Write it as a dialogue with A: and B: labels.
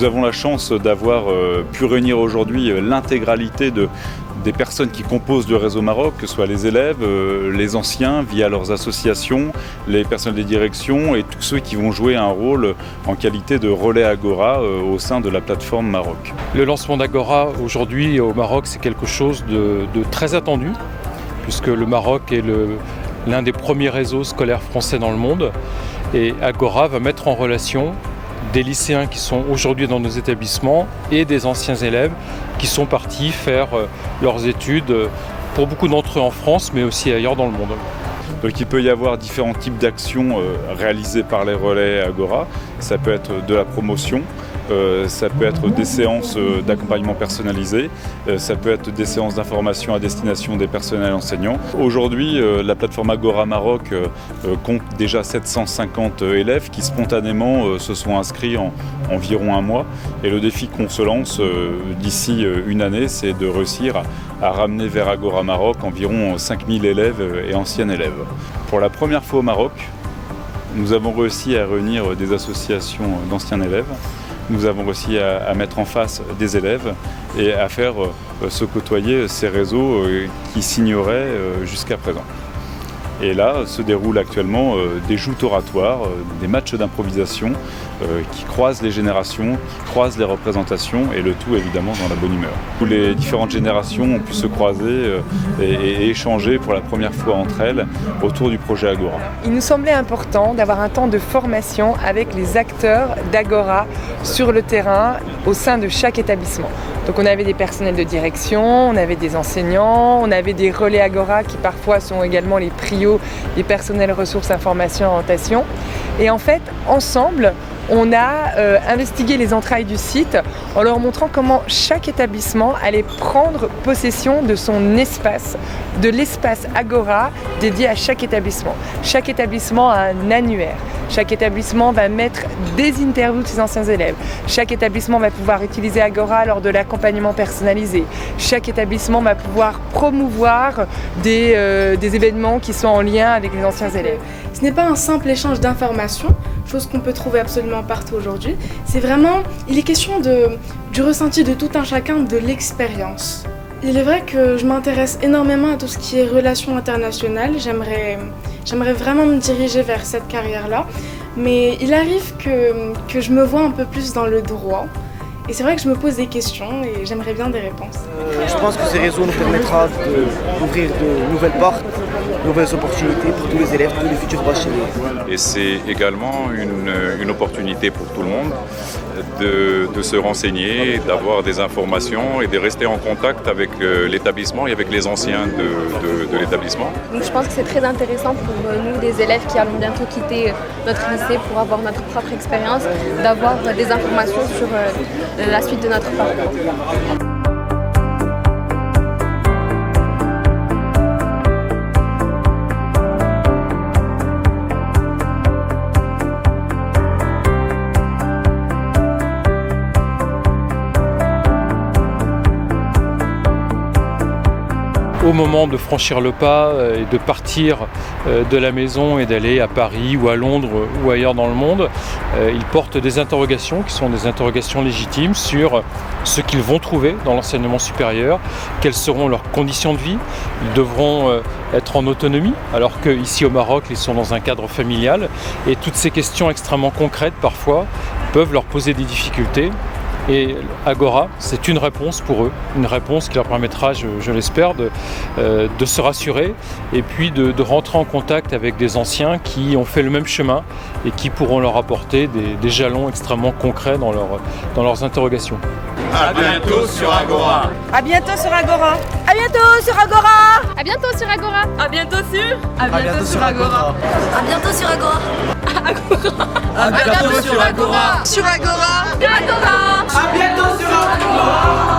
A: Nous avons la chance d'avoir pu réunir aujourd'hui l'intégralité des personnes qui composent le réseau Maroc, que ce soit les élèves, les anciens via leurs associations, les personnels des directions et tous ceux qui vont jouer un rôle en qualité de relais Agora au sein de la plateforme Maroc.
B: Le lancement d'Agora aujourd'hui au Maroc, c'est quelque chose de très attendu, puisque le Maroc est l'un des premiers réseaux scolaires français dans le monde. Et Agora va mettre en relation des lycéens qui sont aujourd'hui dans nos établissements et des anciens élèves qui sont partis faire leurs études, pour beaucoup d'entre eux en France, mais aussi ailleurs dans le monde.
A: Donc il peut y avoir différents types d'actions réalisées par les relais Agora. Ça peut être de la promotion, ça peut être des séances d'accompagnement personnalisé, ça peut être des séances d'information à destination des personnels enseignants. Aujourd'hui, la plateforme Agora Maroc compte déjà 750 élèves qui spontanément se sont inscrits en environ un mois. Et le défi qu'on se lance d'ici une année, c'est de réussir à ramener vers Agora Maroc environ 5000 élèves et anciens élèves. Pour la première fois au Maroc, nous avons réussi à réunir des associations d'anciens élèves. Nous avons réussi à mettre en face des élèves et à faire se côtoyer ces réseaux qui s'ignoraient jusqu'à présent. Et là se déroulent actuellement des joutes oratoires, des matchs d'improvisation qui croisent les générations, croisent les représentations et le tout évidemment dans la bonne humeur. Où les différentes générations ont pu se croiser et échanger pour la première fois entre elles autour du projet Agora.
C: Il nous semblait important d'avoir un temps de formation avec les acteurs d'Agora sur le terrain au sein de chaque établissement. Donc on avait des personnels de direction, on avait des enseignants, on avait des relais Agora qui parfois sont également les prios, les personnels ressources, information, orientation. Et en fait, ensemble, on a investigué les entrailles du site en leur montrant comment chaque établissement allait prendre possession de son espace, de l'espace Agora dédié à chaque établissement. Chaque établissement a un annuaire. Chaque établissement va mettre des interviews de ses anciens élèves. Chaque établissement va pouvoir utiliser Agora lors de l'accompagnement personnalisé. Chaque établissement va pouvoir promouvoir des événements qui sont en lien avec les anciens élèves.
D: Ce n'est pas un simple échange d'informations, chose qu'on peut trouver absolument partout aujourd'hui. C'est vraiment, il est question du ressenti de tout un chacun, de l'expérience. Il est vrai que je m'intéresse énormément à tout ce qui est relations internationales. J'aimerais vraiment me diriger vers cette carrière-là. Mais il arrive que je me vois un peu plus dans le droit. Et c'est vrai que je me pose des questions et j'aimerais bien des réponses.
E: Je pense que ces réseaux nous permettra d'ouvrir de nouvelles portes, de nouvelles opportunités pour tous les élèves, tous les futurs bacheliers.
F: Et c'est également une opportunité pour tout le monde de se renseigner, d'avoir des informations et de rester en contact avec l'établissement et avec les anciens de l'établissement.
G: Donc je pense que c'est très intéressant pour nous, des élèves qui allons bientôt quitter notre lycée pour avoir notre propre expérience, d'avoir des informations sur la suite de notre parcours.
B: Au moment de franchir le pas et de partir de la maison et d'aller à Paris ou à Londres ou ailleurs dans le monde, ils portent des interrogations qui sont des interrogations légitimes sur ce qu'ils vont trouver dans l'enseignement supérieur, quelles seront leurs conditions de vie. Ils devront être en autonomie, alors qu'ici au Maroc, ils sont dans un cadre familial. Et toutes ces questions extrêmement concrètes, parfois, peuvent leur poser des difficultés. Et Agora, c'est une réponse pour eux, une réponse qui leur permettra, je l'espère, de se rassurer et puis de rentrer en contact avec des anciens qui ont fait le même chemin et qui pourront leur apporter des jalons extrêmement concrets dans leurs interrogations.
H: À bientôt sur Agora.
C: À bientôt sur Agora. À bientôt sur Agora.
G: À bientôt sur Agora.
C: À bientôt sur Agora.
I: À bientôt sur Agora.
H: À bientôt sur Agora.
C: Sur Agora.
I: Sur Agora.
H: À bientôt sur Agora.